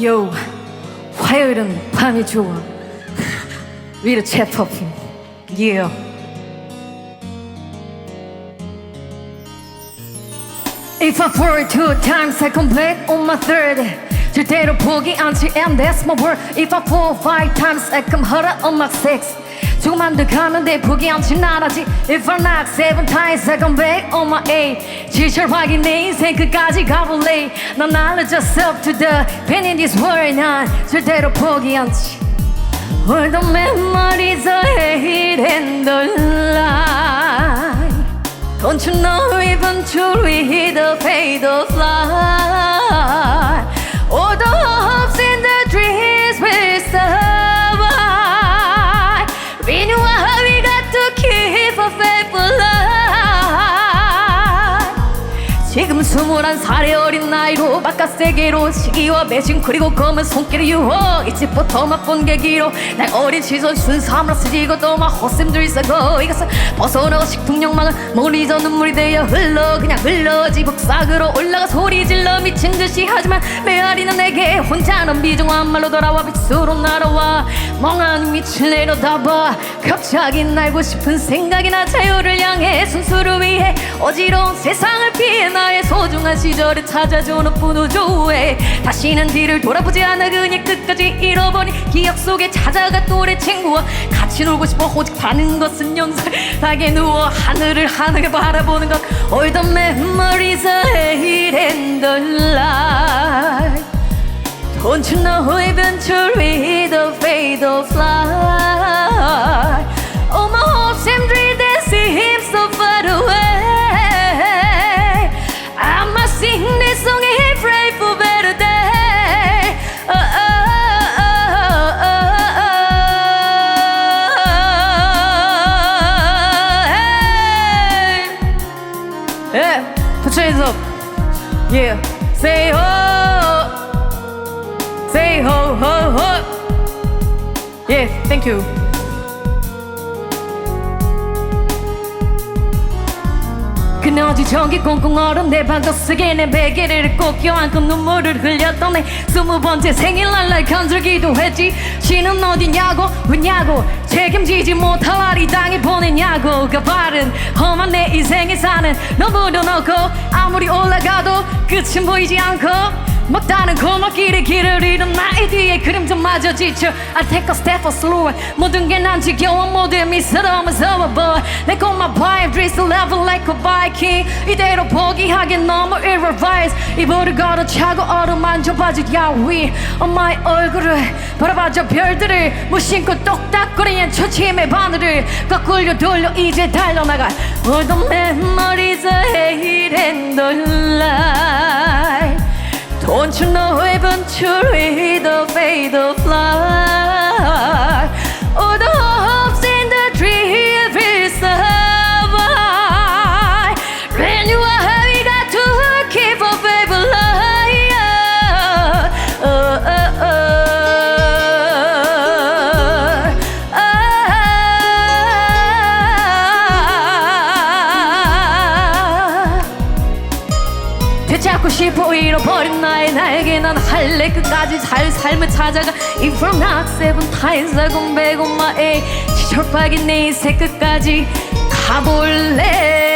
Yo, 화요일은 밤이 좋아. 위로 채퍼핀. Yeah. If I fall 2 times, I come back on my third. 절대로 포기 않지, and that's my word. If I fall 5 times, I come harder on my 6. 조금만 더 가는데 포기 않지 나라지. If I knock 7 times, I come back on my 8. 지철하게 내 인생 끝까지 가볼래. 난 날려졌어 up to the pain in this world. 난 절대로 포기 않지. All the memories I hate and the lie. Don't you know eventually the fate of life. All the hopes and the dreams will survive. We knew how we got to keep a faithful life. 지금 21살의 어린 나이로 바깥 세계로 시기와 매진 그리고 검은 손길의 유혹. 이 집부터 맛본 계기로 날 어린 시절 순수함으로 쓰지고 또 막 헛샘들 싸고 이것을 벗어나고 식통령망을 머리 저 눈물이 되어 흘러 그냥 흘러 지북삭으로 올라가 소리 질러 미친 듯이 하지만 메아리는 내게 혼자는 비정한 말로 돌아와 빛으로 날아와 멍하니 밑을 내려다봐 갑자기 날고 싶은 생각이 나 자유를 향해 순수를 위해 어지러운 세상을 피해 나의 소중한 시절을 찾아주는 분우조에 다시는 뒤를 돌아보지 않아 그냥 끝까지 잃어버린 기억 속에 찾아가 또래 친구와 같이 놀고 싶어 오직 바라는 것은 영상하게 누워 하늘을 하늘을 바라보는 것 All the memories I hate and the light. Don't you know eventually the fate of life. All my hopes and dreams that seem so far away. I must sing this song and pray for better days. Oh, oh, oh, oh, oh, hey. Yeah, put your hands up. Yeah, say ho, say ho, ho, ho. Yeah, thank you. 그너지 저기 꽁꽁 얼은 내 방석 속에 내 베개를 꼭 껴안고 눈물을 흘렸던 내 20번째 생일날 날 건들기도 했지. 지는 어디냐고 왜냐고 책임지지 못할 날이 당해 보내냐고 그 발은 험한 내 인생에 사는 너무도 넣고 아무리 올라가도 끝은 보이지 않고 먹다는 골목길에 길을 잃은 나의 뒤에 그림자마저 지쳐 I take a step for slower 모든 게 난 지겨워 모든 미스러 무서워 But 내 꼬마 vibe dress level like a Viking 이대로 포기하긴 너무 irrevise 이불을 걸어차고 어루만져 바지 야위 엄마의 얼굴을 바라봐줘 별들을 무심코 똑딱거리는 초침의 바늘을 거꾸로 돌려 이제 달려나가 All the memories I hate and the light. Don't you know eventually the fate of life. All the hopes and the dreams will survive. When you are happy, got to keep a faithful life. Oh, oh, oh, 되찾고 싶어 잃어버린 나의 날개 난 할래 끝까지 삶을 찾아가 If I'm not 7 times I come back on my 8 지철박인 내 인생 끝까지 가볼래